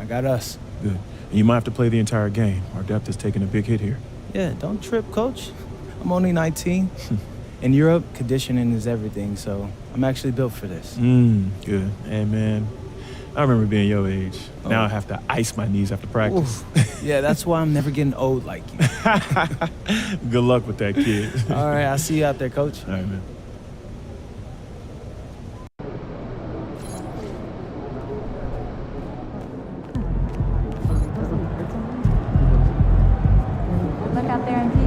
I got us. Good. And you might have to play the entire game. Our depth is taking a big hit here. Yeah, don't trip, Coach. I'm only 19. In Europe, conditioning is everything, so I'm actually built for this. Good. Hey, man, I remember being your age. Now I have to ice my knees after practice. Yeah, that's why I'm never getting old like you. Good luck with that, kid. All right, I'll see you out there, Coach. All right, man. Look out there, MP.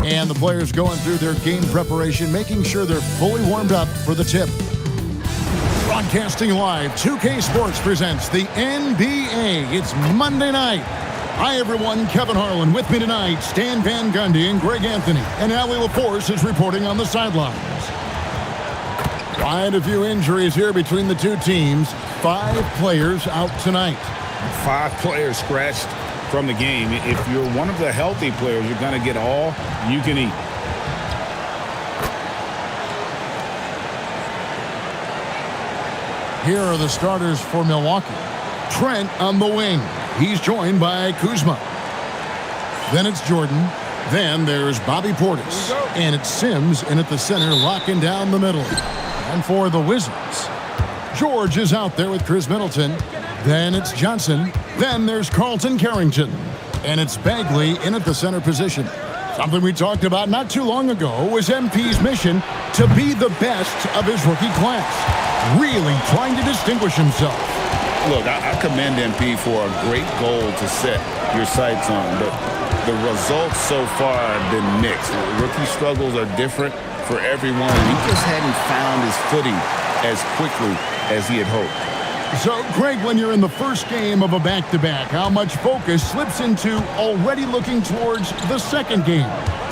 And the players going through their game preparation, making sure they're fully warmed up for the tip. Broadcasting live, 2K Sports presents the NBA. It's Monday night. Hi, everyone. Kevin Harlan with me tonight. Stan Van Gundy and Greg Anthony. And Allie LaForce is reporting on the sidelines. Quite a few injuries here between the two teams. 5 players out tonight. 5 players scratched from the game. If you're one of the healthy players, you're going to get all you can eat. Here are the starters for Milwaukee. Trent on the wing. He's joined by Kuzma. Then it's Jordan. Then there's Bobby Portis. And it's Sims in at the center, locking down the middle. And for the Wizards, George is out there with Chris Middleton. Then it's Johnson. Then there's Carlton Carrington. And it's Bagley in at the center position. Something we talked about not too long ago was MP's mission to be the best of his rookie class. Really trying to distinguish himself. Look, I commend MP for a great goal to set your sights on, but the results so far have been mixed. Rookie struggles are different for everyone, and he just hadn't found his footing as quickly as he had hoped. So, Greg, when you're in the first game of a back-to-back, how much focus slips into already looking towards the second game?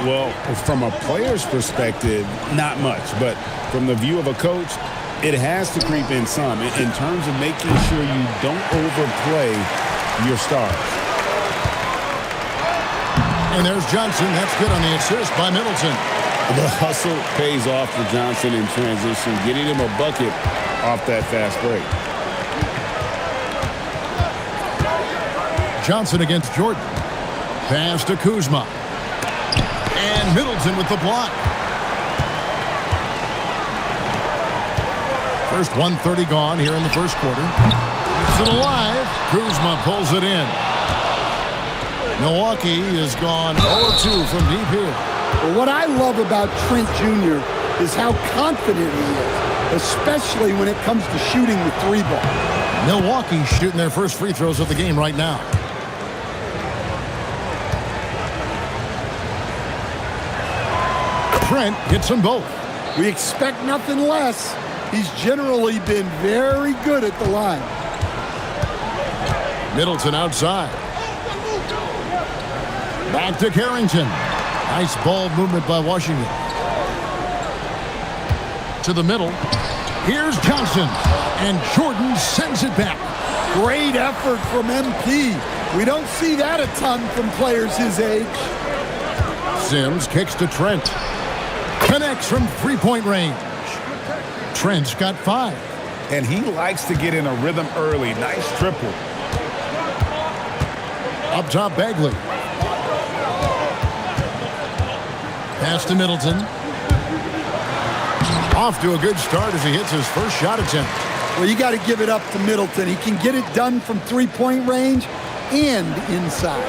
Well, from a player's perspective, not much, but from the view of a coach, it has to creep in some in terms of making sure you don't overplay your stars. And there's Johnson. That's good on the assist by Middleton. The hustle pays off for Johnson in transition, getting him a bucket off that fast break. Johnson against Jordan. Pass to Kuzma. And Middleton with the block. First 1:30 gone here in the first quarter. Keeps it alive. Kuzma pulls it in. Milwaukee has gone 0-2 from deep here. Well, what I love about Trent Jr. is how confident he is, especially when it comes to shooting the three ball. Milwaukee shooting their first free throws of the game right now. Trent hits them both. We expect nothing less. He's generally been very good at the line. Middleton outside. Back to Carrington. Nice ball movement by Washington. To the middle. Here's Johnson. And Jordan sends it back. Great effort from MP. We don't see that a ton from players his age. Sims kicks to Trent. Connects from three-point range. Trent's got 5. And he likes to get in a rhythm early. Nice triple. Up top, Bagley. Pass to Middleton. Off to a good start as he hits his first shot attempt. Well, you got to give it up to Middleton. He can get it done from three-point range and inside.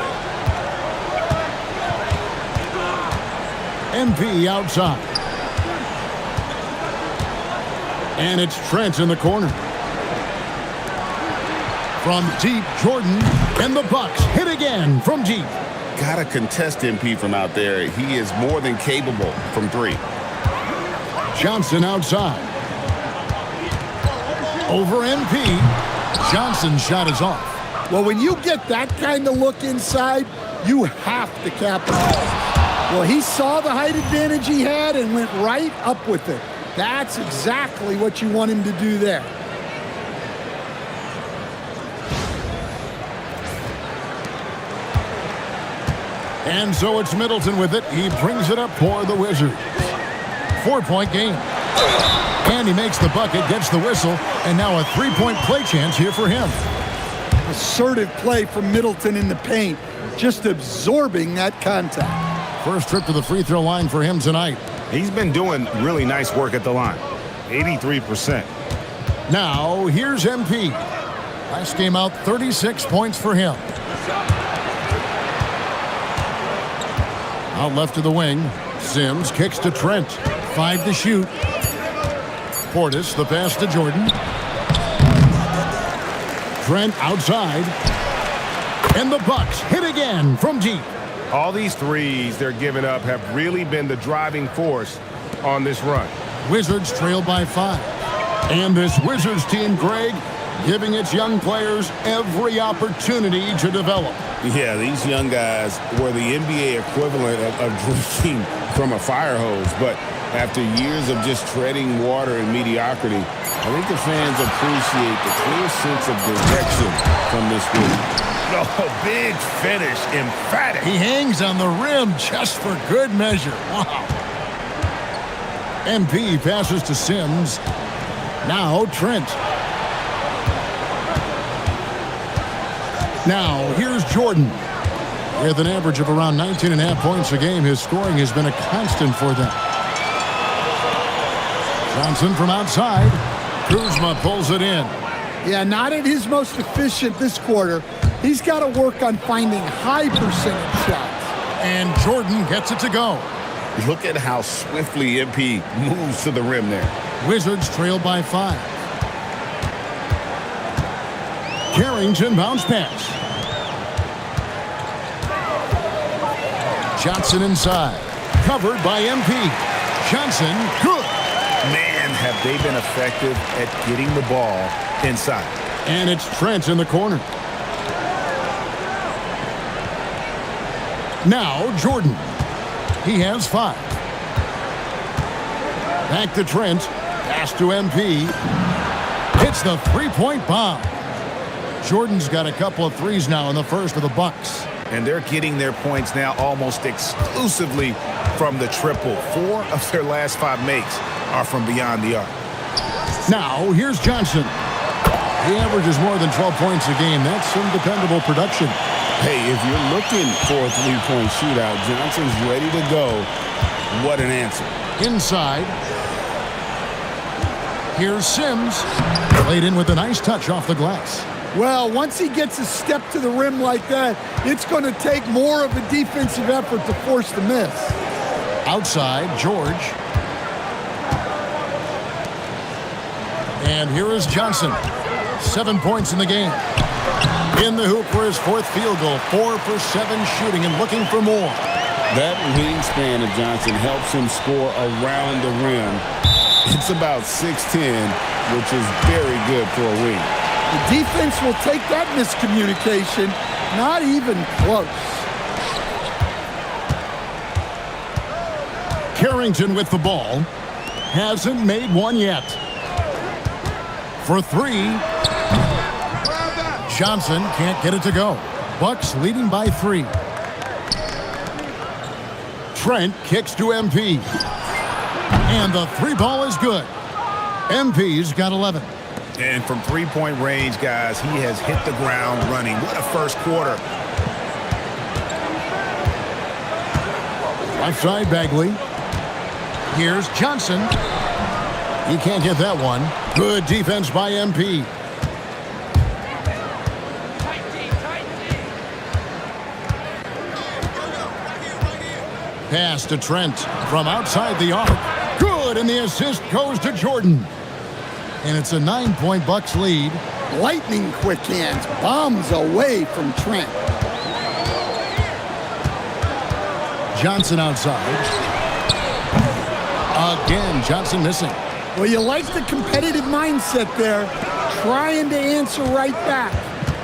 MP outside. And it's Trent in the corner. From deep, Jordan, and the Bucks hit again from deep. Got to contest MP from out there. He is more than capable from 3. Johnson outside. Over MP. Johnson's shot is off. Well, when you get that kind of look inside, you have to capitalize. Well, he saw the height advantage he had and went right up with it. That's exactly what you want him to do there. And so it's Middleton with it. He brings it up for the Wizards. 4-point game. And he makes the bucket, gets the whistle, and now a 3-point play chance here for him. Assertive play from Middleton in the paint, just absorbing that contact. First trip to the free throw line for him tonight. He's been doing really nice work at the line. 83%. Now, here's MP. Last game out, 36 points for him. Out left to the wing. Sims kicks to Trent. 5 to shoot. Portis, the pass to Jordan. Trent outside. And the Bucks hit again from deep. All these threes they're giving up have really been the driving force on this run. Wizards trail by 5. And this Wizards team, Greg, giving its young players every opportunity to develop. Yeah, these young guys were the NBA equivalent of drinking from a fire hose. But after years of just treading water and mediocrity, I think the fans appreciate the clear sense of direction from this group. Oh, big finish, emphatic. He hangs on the rim just for good measure. Wow. MP passes to Sims. Now Trent. Now here's Jordan. With an average of around 19.5 points a game, his scoring has been a constant for them. Johnson from outside. Kuzma pulls it in. Yeah, not at his most efficient this quarter. He's got to work on finding high percentage shots. And Jordan gets it to go. Look at how swiftly MP moves to the rim there. Wizards trail by 5. Carrington bounce pass. Johnson inside. Covered by MP. Johnson, good. Man, have they been effective at getting the ball inside. And it's Trent in the corner. Now Jordan. He has 5. Back to Trent. Pass to MP. Hits the three-point bomb. Jordan's got a couple of threes now in the first of the Bucks. And they're getting their points now almost exclusively from the triple. 4 of their last 5 makes are from beyond the arc. Now, here's Johnson. He averages more than 12 points a game. That's some dependable production. Hey, if you're looking for a three-point shootout, Johnson's ready to go. What an answer. Inside. Here's Sims. Played in with a nice touch off the glass. Well, once he gets a step to the rim like that, it's going to take more of a defensive effort to force the miss. Outside, George. And here is Johnson. 7 points in the game. In the hoop for his 4th field goal. 4 for 7 shooting and looking for more. That wingspan of Johnson helps him score around the rim. It's about 6'10", which is very good for a wing. The defense will take that miscommunication. Not even close. Carrington with the ball. Hasn't made one yet. For 3. Johnson can't get it to go. Bucks leading by 3. Trent kicks to MP. And the 3 ball is good. MP's got 11. And from three-point range, guys, he has hit the ground running. What a first quarter. Left side, Bagley. Here's Johnson. He can't get that one. Good defense by MP. Pass to Trent from outside the arc. Good, and the assist goes to Jordan. And it's a 9-point Bucks lead. Lightning quick hands. Bombs away from Trent. Johnson outside. Again, Johnson missing. Well, you like the competitive mindset there. Trying to answer right back.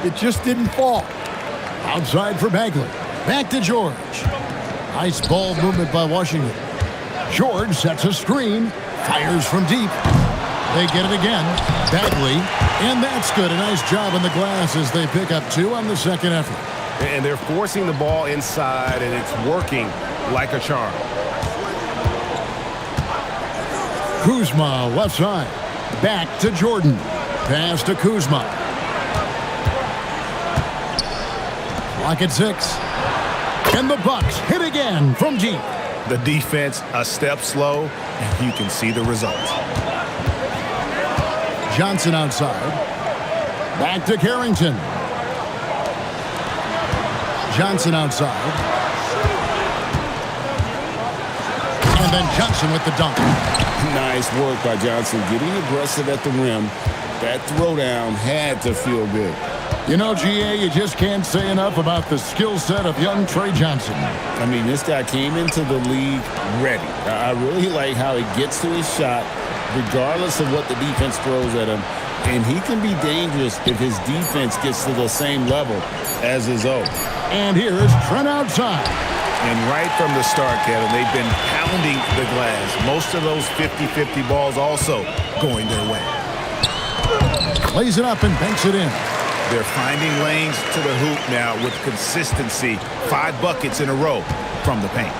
It just didn't fall. Outside for Bagley. Back to George. Nice ball movement by Washington. George sets a screen. Fires from deep. They get it again. Bagley. And that's good. A nice job on the glass as they pick up 2 on the second effort. And they're forcing the ball inside, and it's working like a charm. Kuzma left side. Back to Jordan. Pass to Kuzma. Clock at 6. And the Bucks hit again from deep. The defense a step slow, and you can see the result. Johnson outside. Back to Carrington. Johnson outside. And then Johnson with the dunk. Nice work by Johnson, getting aggressive at the rim. That throwdown had to feel good. You know, GA, you just can't say enough about the skill set of young Trey Johnson. I mean, this guy came into the league ready. I really like how he gets to his shot, regardless of what the defense throws at him. And he can be dangerous if his defense gets to the same level as his own. And here's Trent outside. And right from the start, Kevin, they've been pounding the glass. Most of those 50-50 balls also going their way. Plays it up and banks it in. They're finding lanes to the hoop now with consistency. 5 buckets in a row from the paint.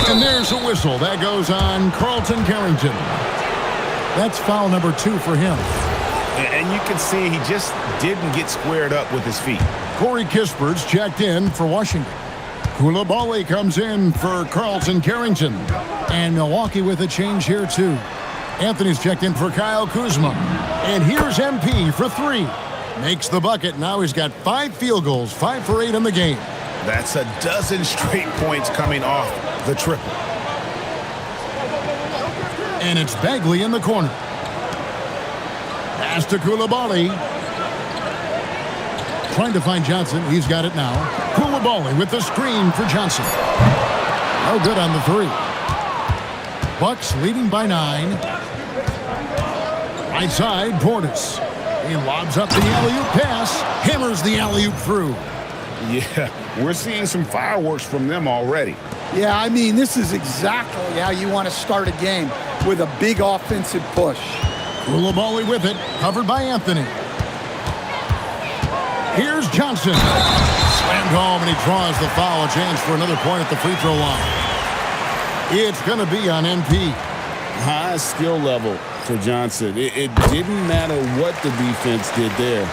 And there's a whistle. That goes on Carlton Carrington. That's foul number 2 for him. And you can see he just didn't get squared up with his feet. Corey Kispert's checked in for Washington. Koulibaly comes in for Carlton Carrington. And Milwaukee with a change here, too. Anthony's checked in for Kyle Kuzma. And here's MP for 3. Makes the bucket. Now he's got 5 field goals, 5 for 8 in the game. That's a dozen straight points coming off the triple. And it's Bagley in the corner. Pass to Koulibaly. Trying to find Johnson. He's got it now. Koulibaly with the screen for Johnson. No good on the 3. Bucks leading by 9. Right side, Portis. He lobs up the alley-oop pass. Hammers the alley-oop through. Yeah, we're seeing some fireworks from them already. Yeah, I mean, this is exactly how you want to start a game, with a big offensive push. Koulibaly with it, covered by Anthony. Here's Johnson. Slammed home, and he draws the foul. A chance for another point at the free throw line. It's going to be on MP. High skill level for Johnson. It didn't matter what the defense did there.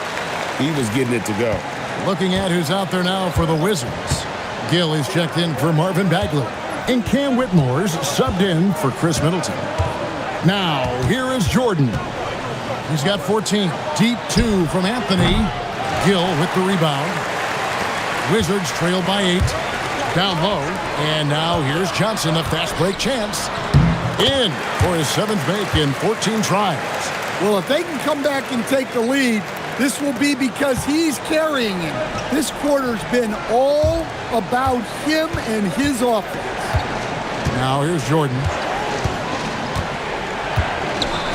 He was getting it to go. Looking at who's out there now for the Wizards. Gill is checked in for Marvin Bagley. And Cam Whitmore's subbed in for Chris Middleton. Now, here is Jordan. He's got 14. Deep 2 from Anthony. Gill with the rebound. Wizards trail by 8. Down low. And now here's Johnson, a fast break chance. In for his 7th make in 14 tries. Well, if they can come back and take the lead, this will be because he's carrying him. This quarter's been all about him and his offense. Now here's Jordan.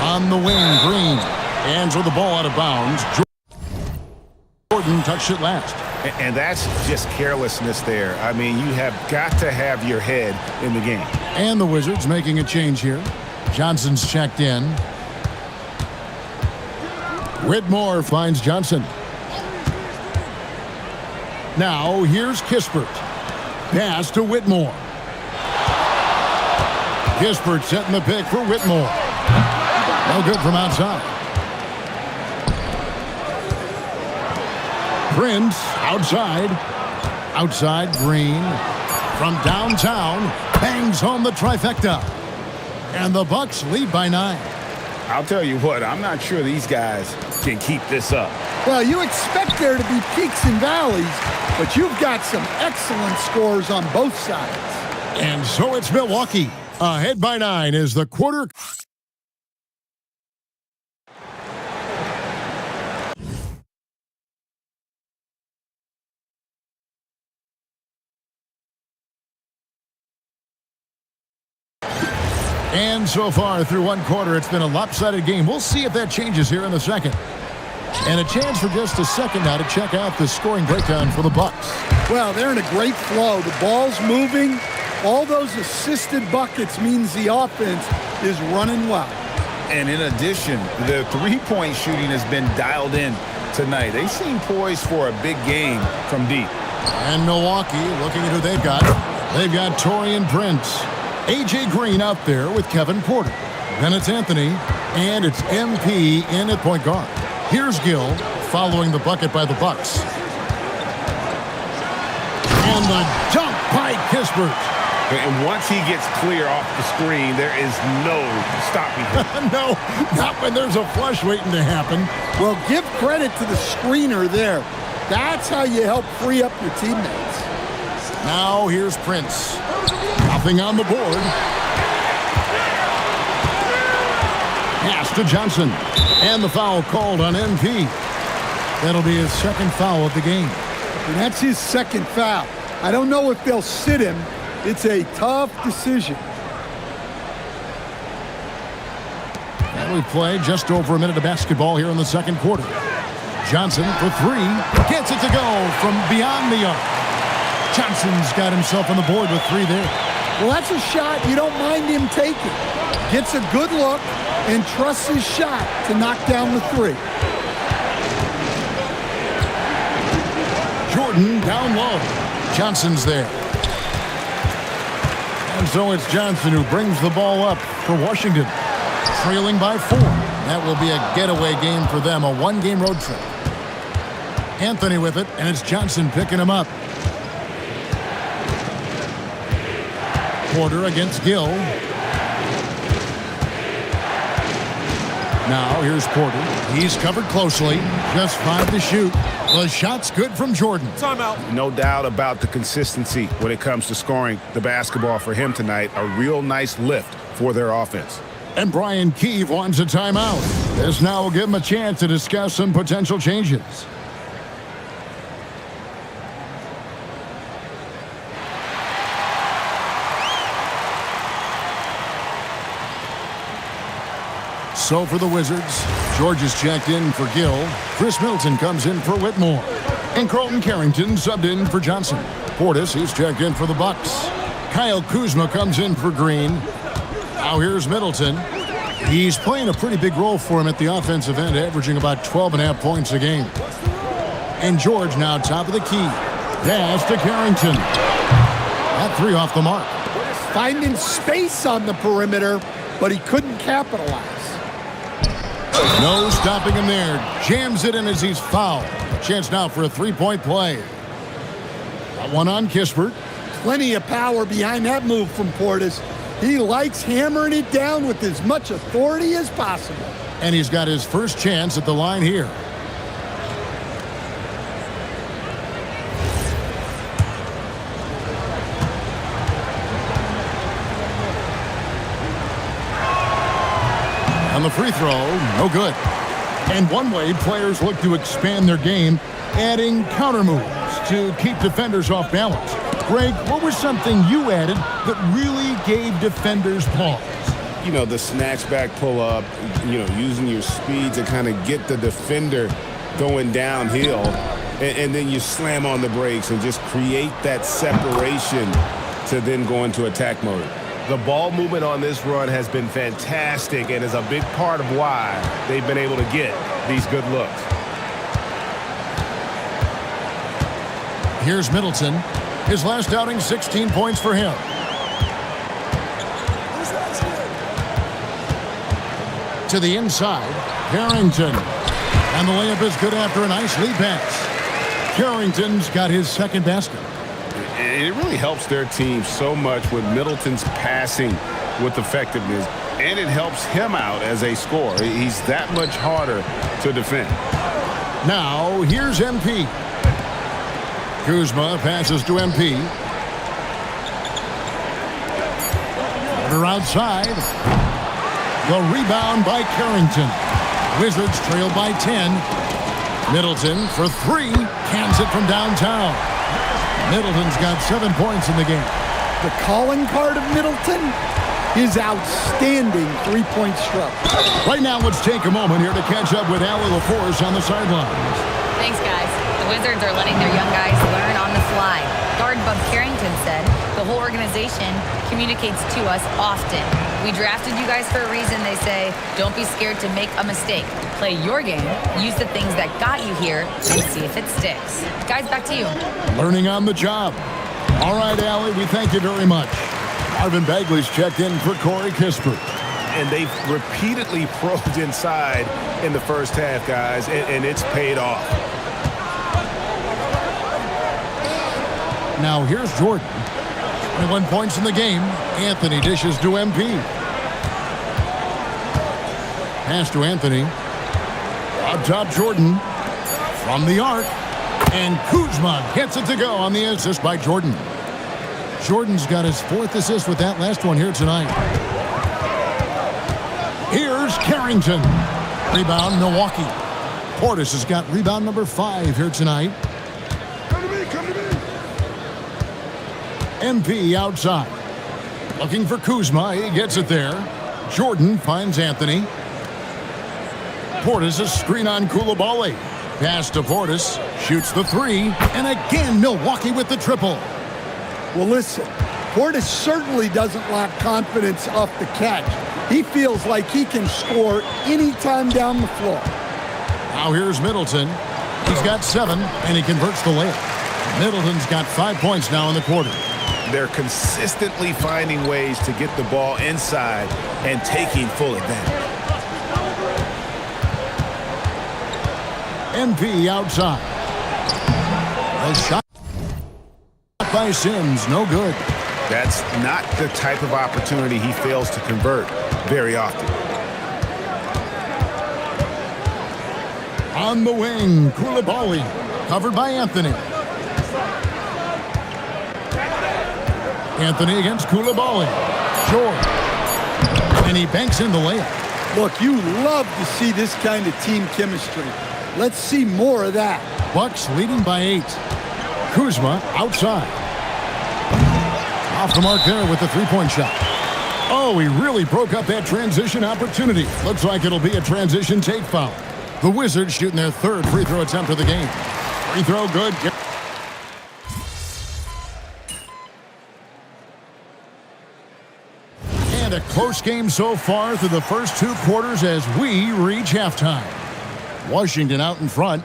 On the wing, Green. Hands with the ball out of bounds. Jordan touched it last. And that's just carelessness there. I mean, you have got to have your head in the game. And the Wizards making a change here. Johnson's checked in. Whitmore finds Johnson. Now here's Kispert. Pass to Whitmore. Kispert setting the pick for Whitmore. No good from outside. Prince outside. Outside Green. From downtown. Bangs home the trifecta. And the Bucks lead by 9. I'll tell you what, I'm not sure these guys can keep this up. Well, you expect there to be peaks and valleys, but you've got some excellent scores on both sides. And so it's Milwaukee. Ahead by 9 is the quarter. And so far through one quarter, it's been a lopsided game. We'll see if that changes here in the second. And a chance for just a second now to check out the scoring breakdown for the Bucks. Well, they're in a great flow. The ball's moving. All those assisted buckets means the offense is running well. And in addition, the three-point shooting has been dialed in tonight. They seem poised for a big game from deep. And Milwaukee, looking at who they've got. They've got Taurean Prince. A.J. Green out there with Kevin Porter. Then it's Anthony, and it's MP in at point guard. Here's Gill following the bucket by the Bucks. And the dunk by Kispert. And once he gets clear off the screen, there is no stopping him. No, not when there's a flush waiting to happen. Well, give credit to the screener there. That's how you help free up your teammates. Now here's Prince. Nothing on the board. Pass to Johnson. And the foul called on MP. That'll be his second foul of the game. And that's his second foul. I don't know if they'll sit him. It's a tough decision. And we play just over a minute of basketball here in the second quarter. Johnson for 3. Gets it to go from beyond the arc. Johnson's got himself on the board with 3 there. Well, that's a shot you don't mind him taking. Gets a good look and trusts his shot to knock down the 3. Jordan down low. Johnson's there. And so it's Johnson who brings the ball up for Washington. Trailing by 4. That will be a getaway game for them, a 1-game road trip. Anthony with it, and it's Johnson picking him up. Porter against Gill. Now here's Porter. He's covered closely. Just 5 to shoot. The shot's good from Jordan. Timeout. No doubt about the consistency when it comes to scoring the basketball for him tonight. A real nice lift for their offense. And Brian Keefe wants a timeout. This now will give him a chance to discuss some potential changes. So for the Wizards, George is checked in for Gill. Chris Middleton comes in for Whitmore. And Carlton Carrington subbed in for Johnson. Portis, he's checked in for the Bucks. Kyle Kuzma comes in for Green. Now here's Middleton. He's playing a pretty big role for him at the offensive end, averaging about 12.5 points a game. And George now top of the key. Pass to Carrington. That three off the mark. Finding space on the perimeter, but he couldn't capitalize. No stopping him there. Jams it in as he's fouled. A chance now for a three-point play. That one on Kispert. Plenty of power behind that move from Portis. He likes hammering it down with as much authority as possible. And he's got his first chance at the line here. On the free throw, no good. And one way players look to expand their game, adding counter moves to keep defenders off balance. Greg, what was something you added that really gave defenders pause? You know, the snatch back pull up, using your speed to kind of get the defender going downhill. And then you slam on the brakes and just create that separation to then go into attack mode. The ball movement on this run has been fantastic and is a big part of why they've been able to get these good looks. Here's Middleton. His last outing, 16 points for him. To the inside, Carrington. And the layup is good after a nice lead pass. Carrington's got his second basket. And it really helps their team so much with Middleton's passing with effectiveness. And it helps him out as a scorer. He's that much harder to defend. Now, here's MP. Kuzma passes to MP. Order outside. The rebound by Carrington. Wizards trail by 10. Middleton for three. Cans it from downtown. Middleton's got 7 points in the game. The calling card of Middleton is outstanding three-point stroke. Right now, let's take a moment here to catch up with Allie LaForce on the sidelines. Thanks, guys. The Wizards are letting their young guys learn on the fly. Guard Bub Carrington said the whole organization communicates to us often. We drafted you guys for a reason, they say. Don't be scared to make a mistake. Play your game, use the things that got you here, and see if it sticks. Guys, back to you. Learning on the job. All right, Allie, we thank you very much. Marvin Bagley's checked in for Corey Kispert. And they've repeatedly probed inside in the first half, guys, and it's paid off. Now here's Jordan. 21 points in the game. Anthony dishes to MP. Pass to Anthony. Up top, Jordan. From the arc. And Kuzma gets it to go on the assist by Jordan. Jordan's got his fourth assist with that last one here tonight. Here's Carrington. Rebound, Milwaukee. Portis has got rebound number 5 here tonight. MP outside. Looking for Kuzma. He gets it there. Jordan finds Anthony. Portis a screen on Coulibaly. Pass to Portis. Shoots the three. And again, Milwaukee with the triple. Well, listen, Portis certainly doesn't lack confidence off the catch. He feels like he can score anytime down the floor. Now here's Middleton. He's got 7, and he converts the layup. Middleton's got 5 points now in the quarter. They're consistently finding ways to get the ball inside and taking full advantage. MP outside. A shot by Sims, no good. That's not the type of opportunity he fails to convert very often. On the wing, Coulibaly, covered by Anthony. Anthony against Coulibaly. Short. And he banks in the layup. Look, you love to see this kind of team chemistry. Let's see more of that. Bucks leading by 8. Kuzma outside. Off the mark there with the three-point shot. Oh, he really broke up that transition opportunity. Looks like it'll be a transition take foul. The Wizards shooting their 3rd free throw attempt of the game. Free throw good. And a close game so far through the first 2 quarters as we reach halftime. Washington out in front.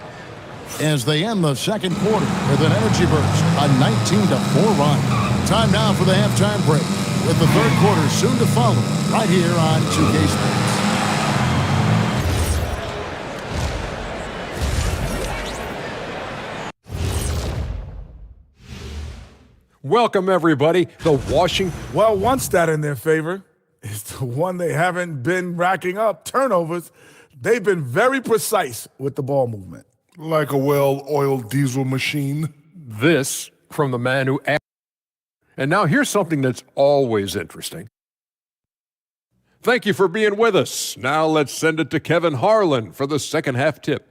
as they end the second quarter with an energy burst, a 19-4 run. Time now for the halftime break, with the third quarter soon to follow, right here on 2K Sports. Welcome, everybody. The Washington. Well, one stat in their favor is the one they haven't been racking up, turnovers. They've been very precise with the ball movement. Like a well-oiled diesel machine. This from the man who. And now here's something that's always interesting. Thank you for being with us. Now let's send it to Kevin Harlan for the second half tip.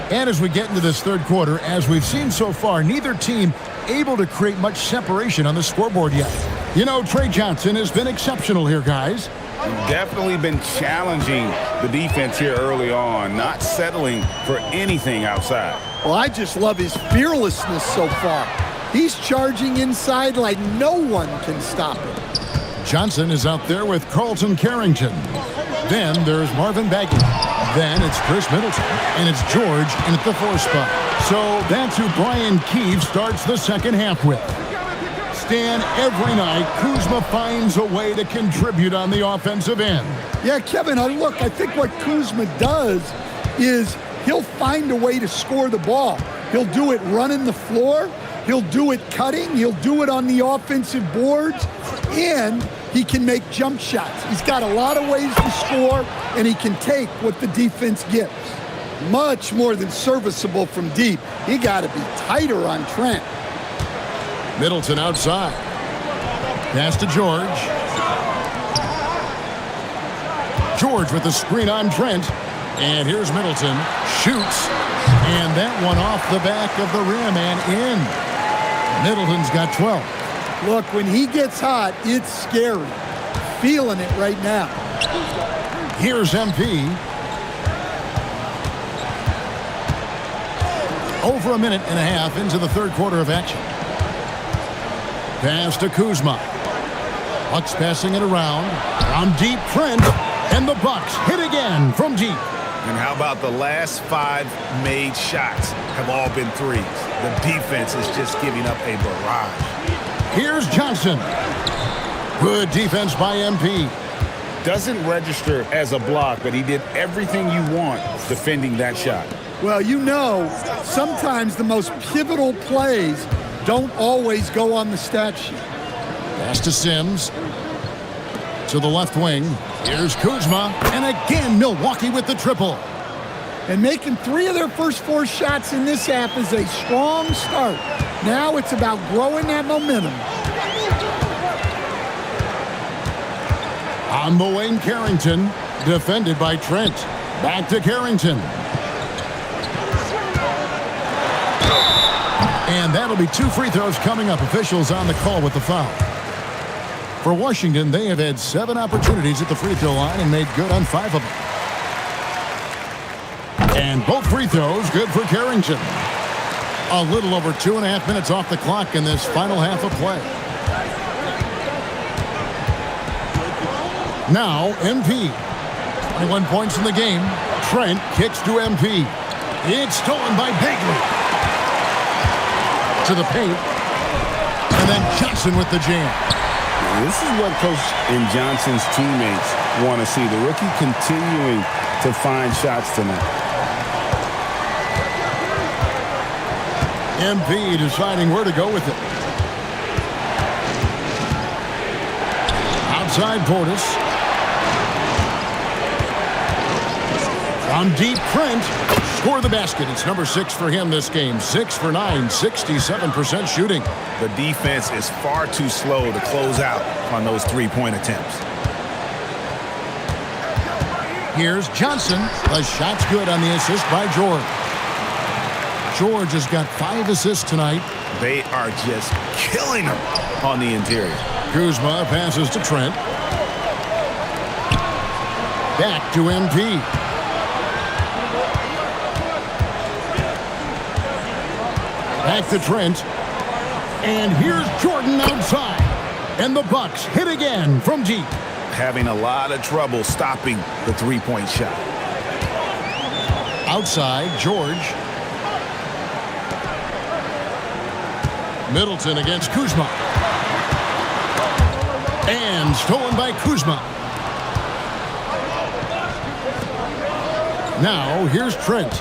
And as we get into this third quarter, as we've seen so far, neither team able to create much separation on the scoreboard yet. You know, Trey Johnson has been exceptional here, guys. Definitely been challenging the defense here early on, not settling for anything outside. Well, I just love his fearlessness so far. He's charging inside like no one can stop him. Johnson is out there with Carlton Carrington. Then there's Marvin Bagley. Then it's Chris Middleton. And it's George in at the 4 spot. So that's who Brian Keefe starts the second half with. Stan, every night, Kuzma finds a way to contribute on the offensive end. Yeah, Kevin, look, I think what Kuzma does is he'll find a way to score the ball. He'll do it running the floor. He'll do it cutting. He'll do it on the offensive boards. And he can make jump shots. He's got a lot of ways to score, and he can take what the defense gives. Much more than serviceable from deep. He got to be tighter on Trent. Middleton outside. Pass to George. George with the screen on Trent. And here's Middleton. Shoots. And that one off the back of the rim and in. Middleton's got 12. Look, when he gets hot, it's scary. Feeling it right now. Here's MP. Over a minute and a half into the third quarter of action. Pass to Kuzma. Bucks passing it around. From deep, Trent. And the Bucks hit again from deep. And how about the last 5 made shots have all been threes? The defense is just giving up a barrage. Here's Johnson. Good defense by MP. Doesn't register as a block, but he did everything you want defending that shot. Well, you know, sometimes the most pivotal plays don't always go on the stat sheet. Pass to Sims. To the left wing. Here's Kuzma. And again, Milwaukee with the triple. And making 3 of their first 4 shots in this half is a strong start. Now it's about growing that momentum. On the wing, Carrington. Defended by Trent. Back to Carrington. And that'll be 2 free throws coming up. Officials on the call with the foul. For Washington, they have had 7 opportunities at the free throw line and made good on 5 of them. And both free throws good for Carrington. A little over 2.5 minutes off the clock in this final half of play. Now, MP. 21 points in the game. Trent kicks to MP. It's stolen by Bagley. To the paint. And then Johnson with the jam. This is what Coach and Johnson's teammates want to see. The rookie continuing to find shots tonight. MP deciding where to go with it. Outside Portis. From deep, Trent. Score the basket. It's number 6 for him this game. 6 for 9, 67% shooting. The defense is far too slow to close out on those 3-point attempts. Here's Johnson. The shot's good on the assist by George. George has got 5 assists tonight. They are just killing them on the interior. Kuzma passes to Trent. Back to MP. Back to Trent. And here's Jordan outside. And the Bucks hit again from deep. Having a lot of trouble stopping the three-point shot. Outside, George. Middleton against Kuzma. And stolen by Kuzma. Now, here's Trent.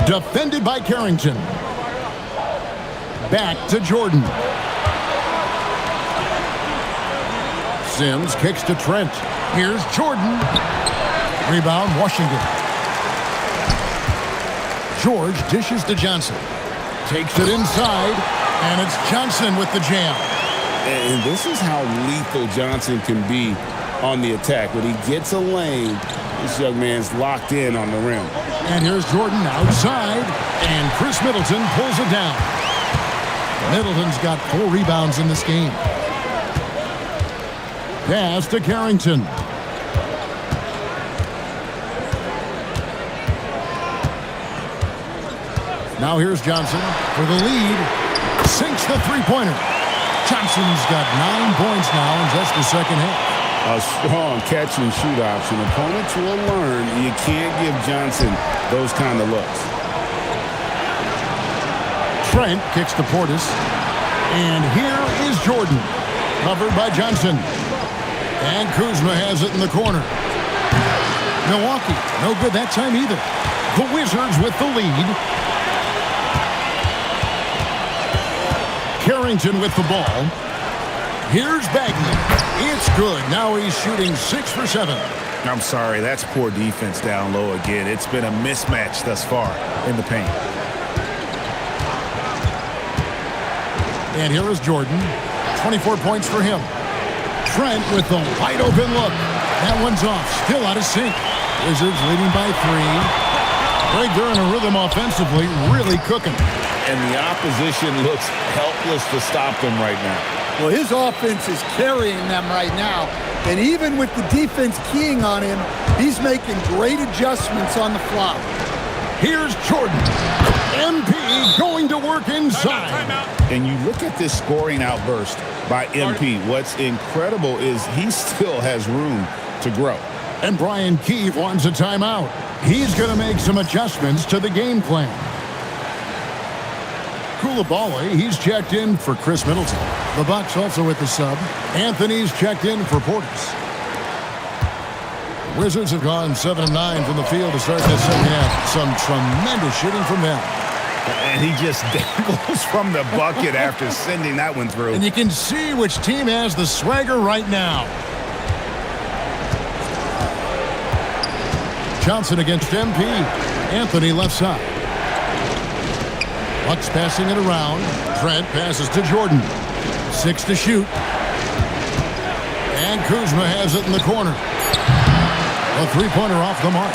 Defended by Carrington. Back to Jordan. Sims kicks to Trent. Here's Jordan. Rebound, Washington. George dishes to Johnson. Takes it inside, and it's Johnson with the jam. And this is how lethal Johnson can be on the attack. When he gets a lane, this young man's locked in on the rim. And here's Jordan outside, and Chris Middleton pulls it down. Middleton's got 4 rebounds in this game. Pass to Carrington. Now here's Johnson for the lead. Sinks the three-pointer. Johnson's got 9 points now in just the second half. A strong catch and shoot option. Opponents will learn you can't give Johnson those kind of looks. Trent kicks to Portis. And here is Jordan. Covered by Johnson. And Kuzma has it in the corner. Milwaukee, no good that time either. The Wizards with the lead. Carrington with the ball. Here's Bagley. It's good. Now he's shooting 6 for 7. I'm sorry, that's poor defense down low again. It's been a mismatch thus far in the paint. And here is Jordan. 24 points for him. Trent with the wide open look. That one's off. Still out of sync. Wizards leading by 3. Greg, they're in a rhythm offensively, really cooking. And the opposition looks helpless to stop them right now. Well, his offense is carrying them right now. And even with the defense keying on him, he's making great adjustments on the fly. Here's Jordan. MP going to work inside. And you look at this scoring outburst by MP. What's incredible is he still has room to grow. And Brian Keefe wants a timeout. He's going to make some adjustments to the game plan. Coulibaly, he's checked in for Chris Middleton. The Bucks also with the sub. Anthony's checked in for Portis. Wizards have gone 7 of 9 from the field to start this second half. Some tremendous shooting from them. And he just dangles from the bucket after sending that one through. And you can see which team has the swagger right now. Johnson against MP. Anthony left side. Bucks passing it around. Trent passes to Jordan. 6 to shoot. And Kuzma has it in the corner. A three-pointer off the mark.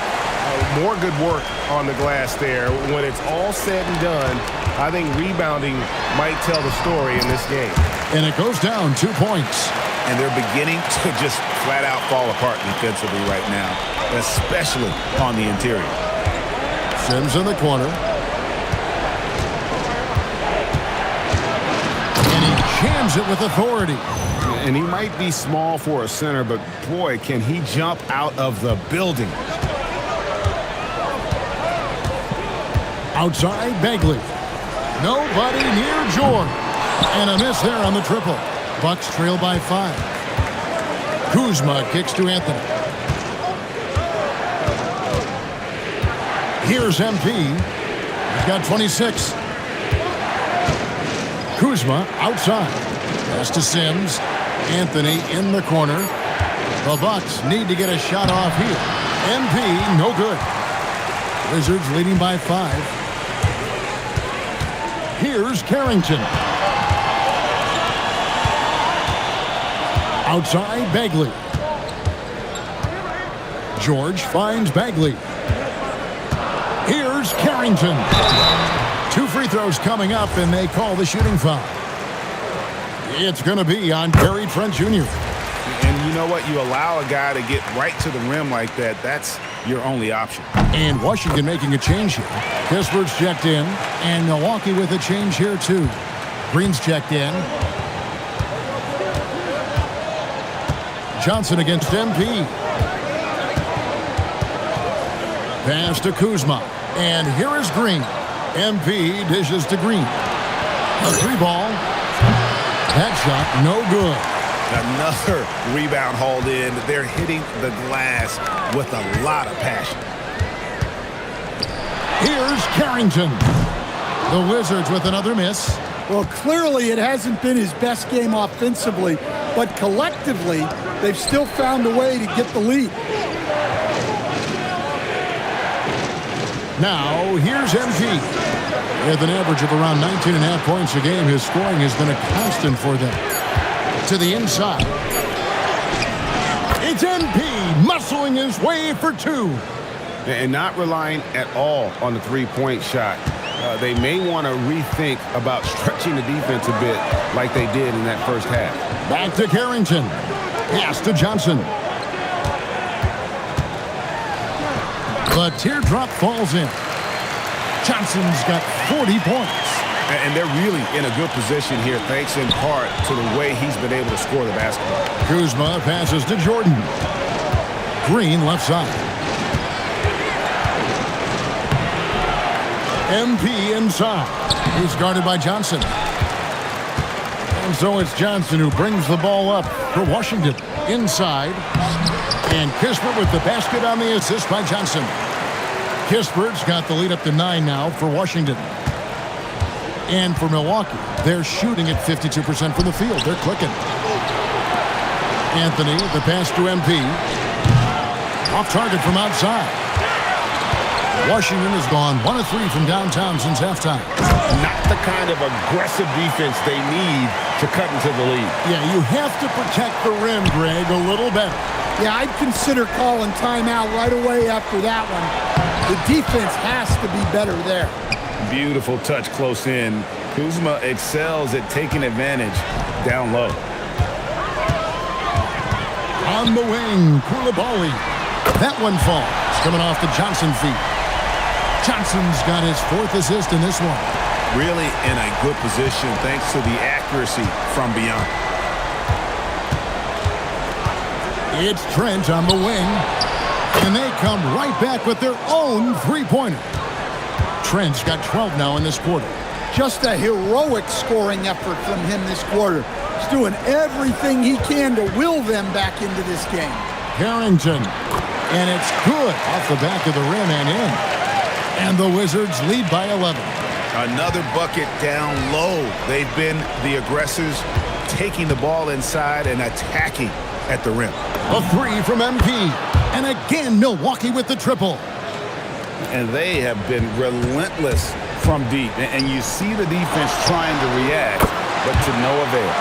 More good work on the glass there. When it's all said and done, I think rebounding might tell the story in this game. And it goes down 2 points. And they're beginning to just flat out fall apart defensively right now, especially on the interior. Sims in the corner. Jams it with authority. And he might be small for a center, but boy, can he jump out of the building. Outside, Bagley. Nobody near George. And a miss there on the triple. Bucks trail by 5. Kuzma kicks to Anthony. Here's MP. He's got 26. Kuzma outside. Pass to Sims. Anthony in the corner. The Bucks need to get a shot off here. MP, no good. Wizards leading by 5. Here's Carrington. Outside, Bagley. George finds Bagley. Here's Carrington. 2 free throws coming up, and they call the shooting foul. It's going to be on Gary Trent Jr. And you know what? You allow a guy to get right to the rim like that. That's your only option. And Washington making a change here. Pittsburgh's checked in, and Milwaukee with a change here, too. Green's checked in. Johnson against MP. Pass to Kuzma. And here is Green. MP dishes to Green. A 3-ball. That shot, no good. Another rebound hauled in. They're hitting the glass with a lot of passion. Here's Carrington. The Wizards with another miss. Well, clearly it hasn't been his best game offensively, but collectively, they've still found a way to get the lead. Now, here's MP. With an average of around 19.5 points a game, his scoring has been a constant for them. To the inside. It's MP muscling his way for 2. And not relying at all on the three-point shot. They may want to rethink about stretching the defense a bit like they did in that first half. Back to Carrington. Pass to Johnson. The teardrop falls in. Johnson's got 40 points. And they're really in a good position here, thanks in part to the way he's been able to score the basketball. Kuzma passes to Jordan. Green left side. MP inside. He's guarded by Johnson. And so it's Johnson who brings the ball up for Washington. Inside. And Kispert with the basket on the assist by Johnson. Kispert's got the lead up to 9 now for Washington. And for Milwaukee, they're shooting at 52% from the field. They're clicking. Anthony, the pass to MP. Off target from outside. Washington has gone 1 of 3 from downtown since halftime. Not the kind of aggressive defense they need to cut into the lead. Yeah, you have to protect the rim, Greg, a little better. Yeah, I'd consider calling timeout right away after that one. The defense has to be better there. Beautiful touch close in. Kuzma excels at taking advantage down low. On the wing, Koulibaly. That one falls. Coming off the Johnson feet. Johnson's got his 4th assist in this one. Really in a good position thanks to the accuracy from beyond. It's Trent on the wing. And they come right back with their own 3-pointer. Trent's got 12 now in this quarter. Just a heroic scoring effort from him this quarter. He's doing everything he can to will them back into this game. Carrington. And it's good off the back of the rim and in. And the Wizards lead by 11. Another bucket down low. They've been the aggressors, taking the ball inside and attacking at the rim. A 3 from MP. And again, Milwaukee with the triple. And they have been relentless from deep. And you see the defense trying to react, but to no avail.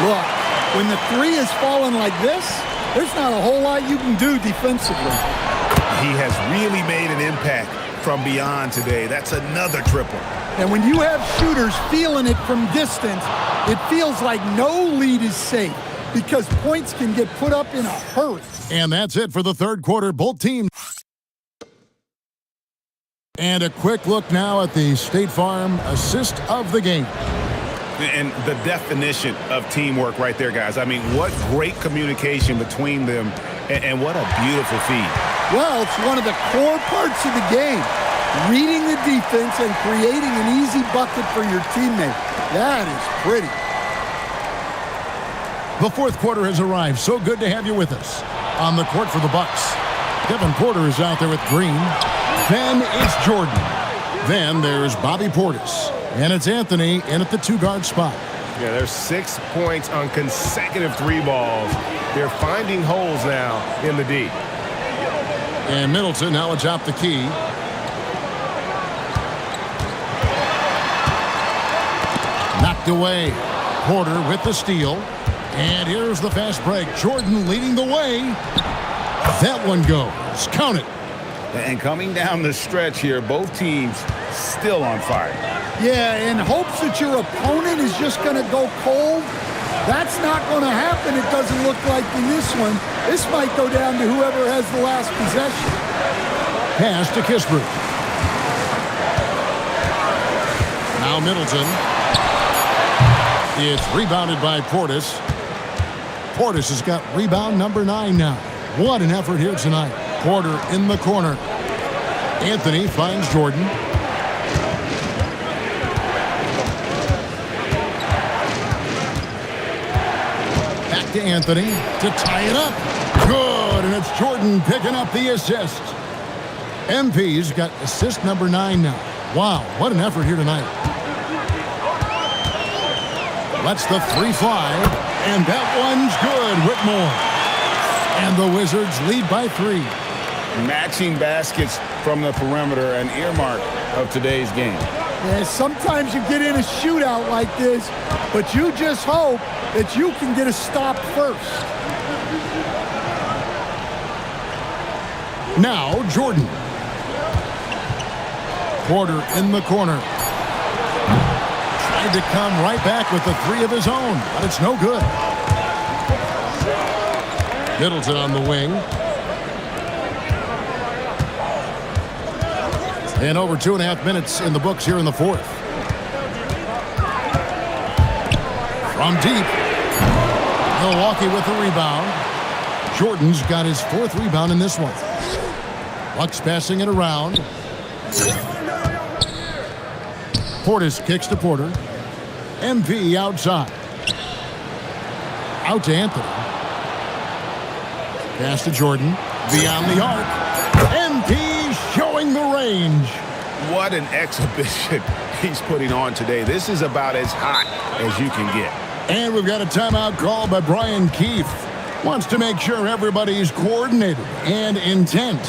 Look, when the 3 is falling like this, there's not a whole lot you can do defensively. He has really made an impact from beyond today. That's another triple. And when you have shooters feeling it from distance, it feels like no lead is safe because points can get put up in a hurry. And that's it for the third quarter. Both teams. And a quick look now at the State Farm assist of the game. And the definition of teamwork right there, guys. I mean, what great communication between them, and what a beautiful feed. Well, it's one of the core parts of the game. Reading the defense and creating an easy bucket for your teammate. That is pretty. The fourth quarter has arrived. So good to have you with us. On the court for the Bucks, Kevin Porter is out there with Green. Then it's Jordan. Then there's Bobby Portis. And it's Anthony in at the 2-guard spot. Yeah, there's 6 points on consecutive 3 balls. They're finding holes now in the D. And Middleton now atop the key. Knocked away. Porter with the steal. And here's the fast break. Jordan leading the way. That one goes. Count it. And coming down the stretch here, both teams still on fire. Yeah, in hopes that your opponent is just going to go cold. That's not going to happen, it doesn't look like in this one. This might go down to whoever has the last possession. Pass to Kispert. Now Middleton. It's rebounded by Portis. Portis has got rebound number 9 now. What an effort here tonight. Porter in the corner. Anthony finds Jordan. Back to Anthony to tie it up. Good, and it's Jordan picking up the assist. MP's got assist number 9 now. Wow, what an effort here tonight. Lets the 3 fly, and that one's good, Whitmore. And the Wizards lead by 3. Matching baskets from the perimeter, an earmark of today's game. Yeah, sometimes you get in a shootout like this, but you just hope that you can get a stop first. Now Jordan. Porter in the corner. Tried to come right back with the 3 of his own, but it's no good. Middleton on the wing. And over 2.5 minutes in the books here in the 4th. From deep. Milwaukee with the rebound. Jordan's got his 4th rebound in this one. Bucks passing it around. Portis kicks to Porter. MP outside. Out to Anthony. Pass to Jordan. Beyond the arc. MP showing the range. What an exhibition he's putting on today. This is about as hot as you can get. And we've got a timeout call by Brian Keefe. Wants to make sure everybody's coordinated and intent.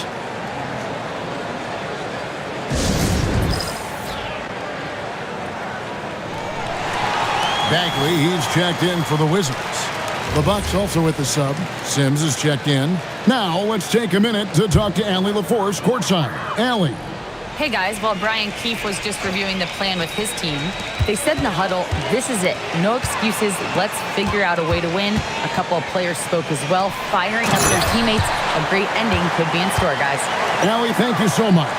Bagley, he's checked in for the Wizards. The Bucks also with the sub. Sims is checked in. Now let's take a minute to talk to Allie LaForce courtside. Allie. Hey guys, while Brian Keefe was just reviewing the plan with his team, they said in the huddle, this is it. No excuses. Let's figure out a way to win. A couple of players spoke as well, firing up their teammates. A great ending could be in store, guys. Allie, thank you so much.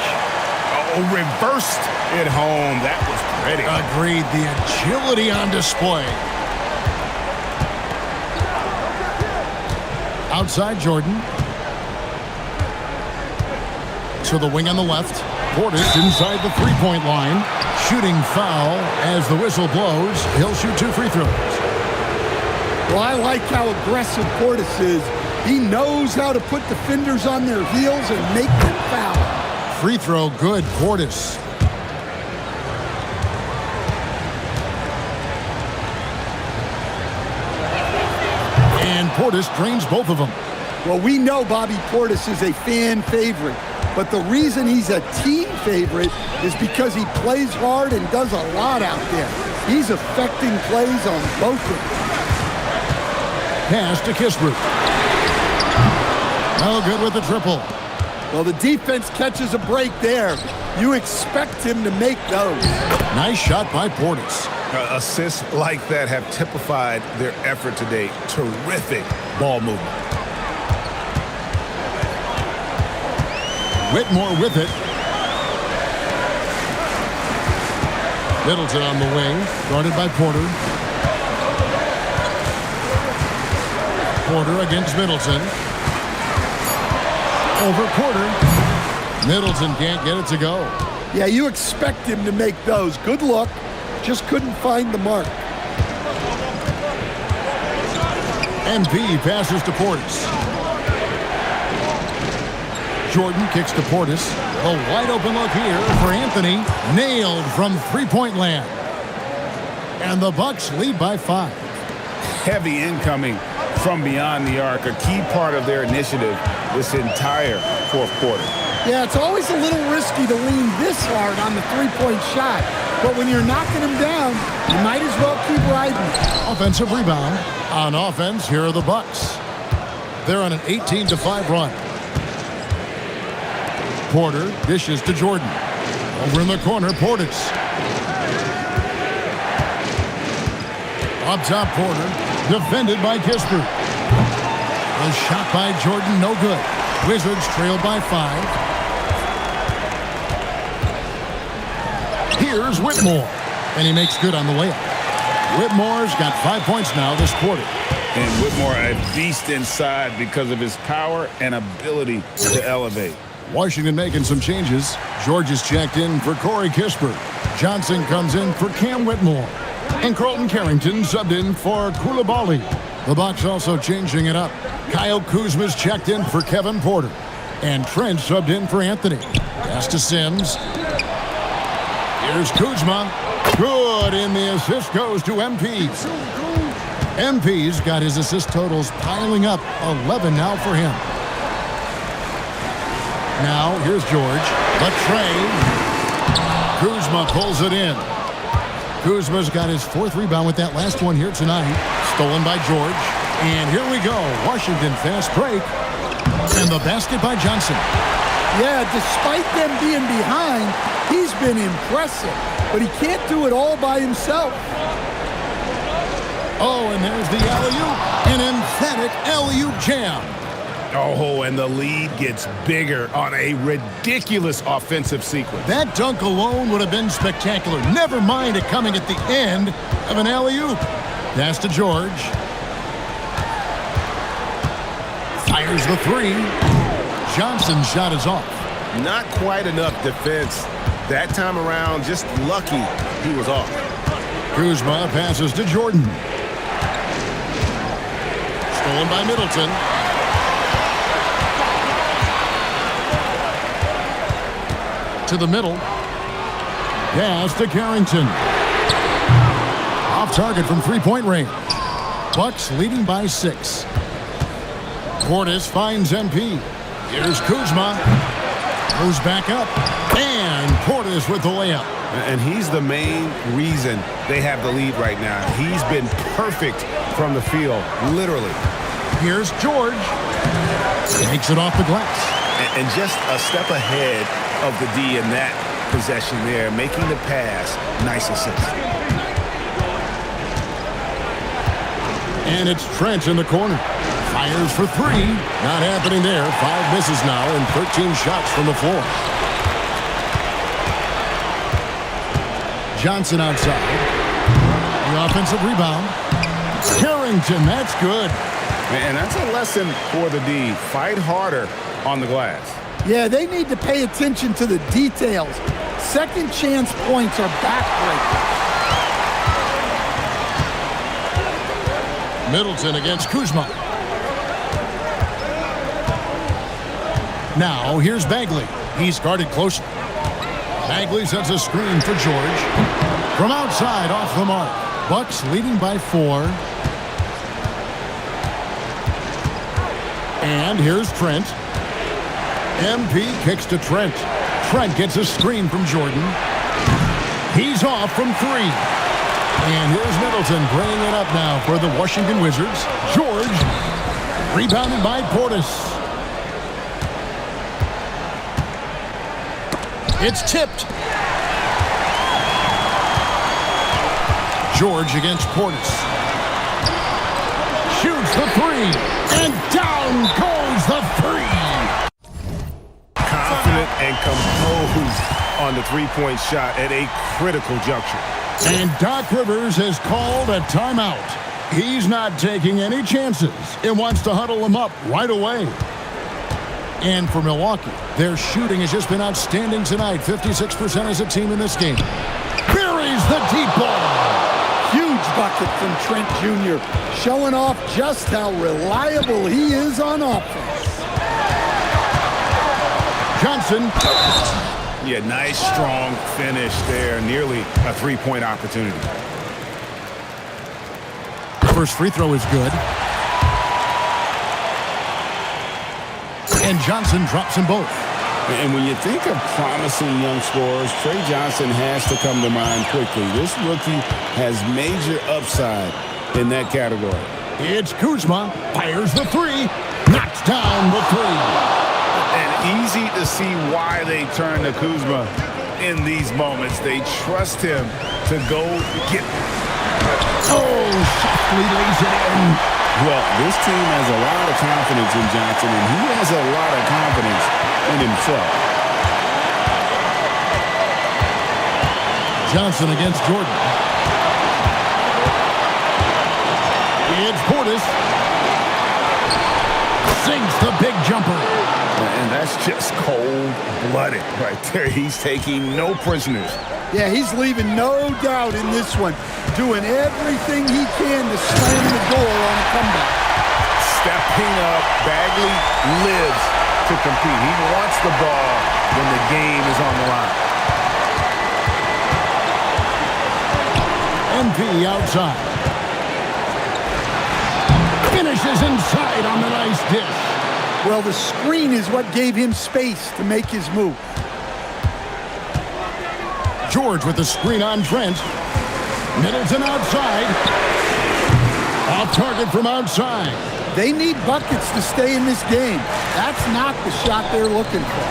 Oh, reversed it home. That was pretty. Agreed. The agility on display. Outside Jordan. To the wing on the left. Portis inside the three-point line. Shooting foul as the whistle blows. He'll shoot 2 free throws. Well, I like how aggressive Portis is. He knows how to put defenders on their heels and make them foul. Free throw good, Portis. And Portis drains both of them. Well, we know Bobby Portis is a fan favorite, but the reason he's a team favorite is because he plays hard and does a lot out there. He's affecting plays on both of them. Pass to Kispert. No good with the triple. Well, the defense catches a break there. You expect him to make those. Nice shot by Portis. Assists like that have typified their effort today. Terrific ball movement. Whitmore with it. Middleton on the wing, guarded by Porter. Porter against Middleton. Over Porter. Middleton can't get it to go. Yeah, you expect him to make those. Good look. Just couldn't find the mark. MP passes to Portis. Jordan kicks to Portis. A wide open look here for Anthony. Nailed from three-point land. And the Bucks lead by 5. Heavy incoming from beyond the arc, a key part of their initiative this entire 4th quarter. Yeah, it's always a little risky to lean this hard on the three-point shot. But when you're knocking him down, you might as well keep riding. Offensive rebound. On offense, here are the Bucks. They're on an 18-5 run. Porter dishes to Jordan. Over in the corner, Portis. Up top, Porter. Defended by Kispert. A shot by Jordan, no good. Wizards trail by 5. Here's Whitmore. And he makes good on the layup. Whitmore's got 5 points now this quarter. And Whitmore, a beast inside because of his power and ability to elevate. Washington making some changes. George is checked in for Corey Kispert. Johnson comes in for Cam Whitmore. And Carlton Carrington subbed in for Koulibaly. The Bucks also changing it up. Kyle Kuzma's checked in for Kevin Porter. And Trent subbed in for Anthony. Pass to Sims. Here's Kuzma. Good, and the assist goes to MP. MP's got his assist totals piling up. 11 now for him. Now, here's George. The trade. Kuzma pulls it in. Kuzma's got his 4th rebound with that last one here tonight. Stolen by George. And here we go. Washington fast break. And the basket by Johnson. Yeah, despite them being behind, he's been impressive. But he can't do it all by himself. Oh, and there's the alley-oop. An emphatic alley-oop jam. Oh, and the lead gets bigger on a ridiculous offensive sequence. That dunk alone would have been spectacular. Never mind it coming at the end of an alley-oop. Pass to George. Fires the 3. Johnson's shot is off. Not quite enough defense. That time around, just lucky he was off. Kuzma passes to Jordan. Stolen by Middleton. To the middle. Pass to Carrington. Off target from 3-point range. Bucks leading by 6. Portis finds MP. Here's Kuzma. Goes back up. And Portis with the layup. And he's the main reason they have the lead right now. He's been perfect from the field, literally. Here's George. Takes it off the glass. And just a step ahead of the D in that possession there, making the pass. Nice assist. And it's Trent in the corner. Fires for 3. Not happening there. 5 misses now and 13 shots from the floor. Johnson outside. The offensive rebound. Carrington, that's good. And that's a lesson for the D. Fight harder on the glass. Yeah, they need to pay attention to the details. Second chance points are backbreakers. Middleton against Kuzma. Now, here's Bagley. He's guarded closely. Bagley sets a screen for George. From outside, off the mark. Bucks leading by 4. And here's Trent. MP kicks to Trent. Trent gets a screen from Jordan. He's off from 3. And here's Middleton bringing it up now for the Washington Wizards. George, rebounded by Portis. It's tipped. George against Portis. Shoots the 3. And down goes the 3. Confident and composed on the 3-point shot at a critical juncture. And Doc Rivers has called a timeout. He's not taking any chances and wants to huddle them up right away. And for Milwaukee, their shooting has just been outstanding tonight. 56% as a team in this game. Buries the deep ball. Huge bucket from Trent Jr., showing off just how reliable he is on offense. Johnson. Yeah, nice, strong finish there. Nearly a 3-point opportunity. First free throw is good. And Johnson drops them both. And when you think of promising young scorers, Trey Johnson has to come to mind quickly. This rookie has major upside in that category. It's Kuzma. Fires the 3. Knocks down the 3. And easy to see why they turn to Kuzma in these moments. They trust him to go get. Oh, softly lays it in. Well, this team has a lot of confidence in Johnson, and he has a lot of confidence in himself. Johnson against Jordan. It's Portis. sinks the big jumper. And that's just cold-blooded right there. He's taking no prisoners. Yeah, he's leaving no doubt in this one. Doing everything he can to slam the door on a comeback. Stepping up, Bagley lives to compete. He wants the ball when the game is on the line. MP outside. Finishes inside on the nice dish. Well, the screen is what gave him space to make his move. George with the screen on Trent. Middleton outside. Off target from outside. They need buckets to stay in this game. That's not the shot they're looking for.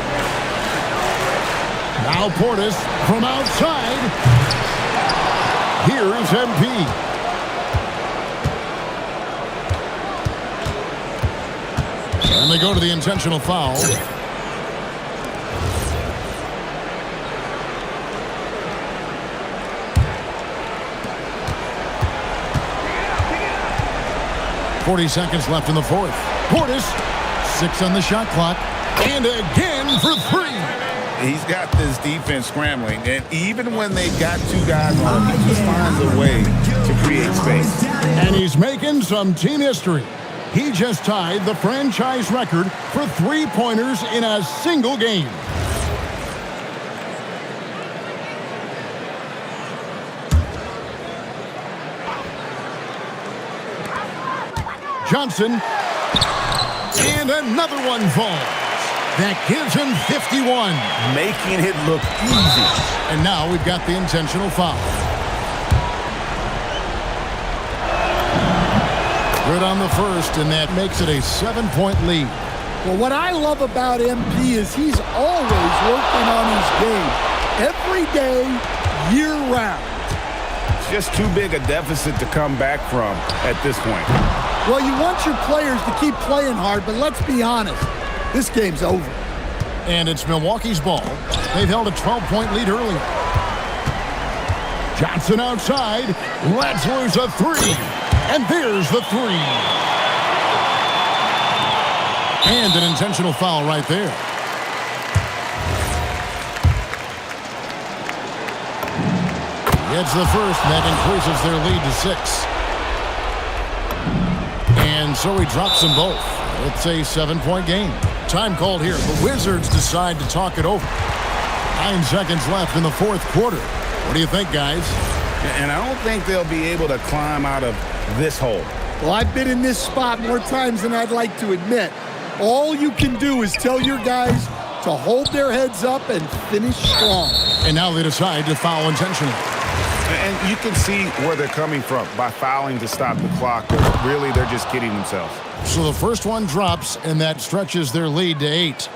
Now Portis from outside. Here's MP. And they go to the intentional foul. .40 seconds left in the fourth. Portis, 6 on the shot clock. And again for 3. He's got this defense scrambling, and even when they've got 2 guys on him, he just finds a way to create space. And he's making some team history. He just tied the franchise record for 3-pointers in a single game. Johnson. And another one falls. That gives him 51. Making it look easy. And now we've got the intentional foul. Good on the first, and that makes it a 7-point lead. Well, what I love about MP is he's always working on his game. Every day, year-round. It's just too big a deficit to come back from at this point. Well, you want your players to keep playing hard, but let's be honest. This game's over. And it's Milwaukee's ball. They've held a 12-point lead earlier. Johnson outside. Let's lose a 3. And there's the 3. And an intentional foul right there. It's the first, and that increases their lead to 6. And so he drops them both. It's a 7-point game. Time called here. The Wizards decide to talk it over. 9 seconds left in the fourth quarter. What do you think, guys? And I don't think they'll be able to climb out of this hole. Well, I've been in this spot more times than I'd like to admit. All you can do is tell your guys to hold their heads up and finish strong. And now they decide to foul intentionally. And you can see where they're coming from by fouling to stop the clock, but really they're just kidding themselves. So the first one drops, and that stretches their lead to 8.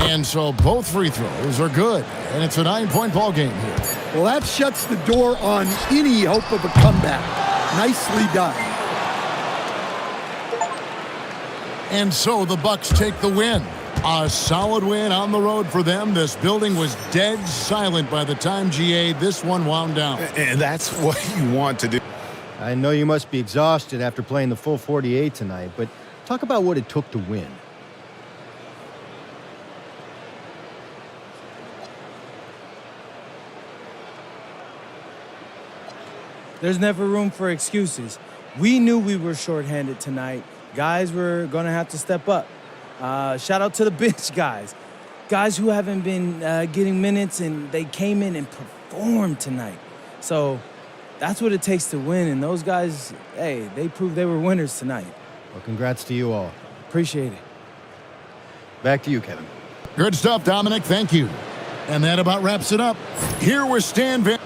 And so both free throws are good, and it's a 9-point ball game here. Well, that shuts the door on any hope of a comeback. Nicely done. And so the Bucks take the win. A solid win on the road for them. This building was dead silent by the time, GA, this one wound down. And that's what you want to do. I know you must be exhausted after playing the full 48 tonight, but talk about what it took to win. There's never room for excuses. We knew we were shorthanded tonight. Guys were going to have to step up. Shout out to the bench guys. Guys who haven't been getting minutes, and they came in and performed tonight. So that's what it takes to win. And those guys, hey, they proved they were winners tonight. Well, congrats to you all. Appreciate it. Back to you, Kevin. Good stuff, Dominic. Thank you. And that about wraps it up. Here with Stan Van...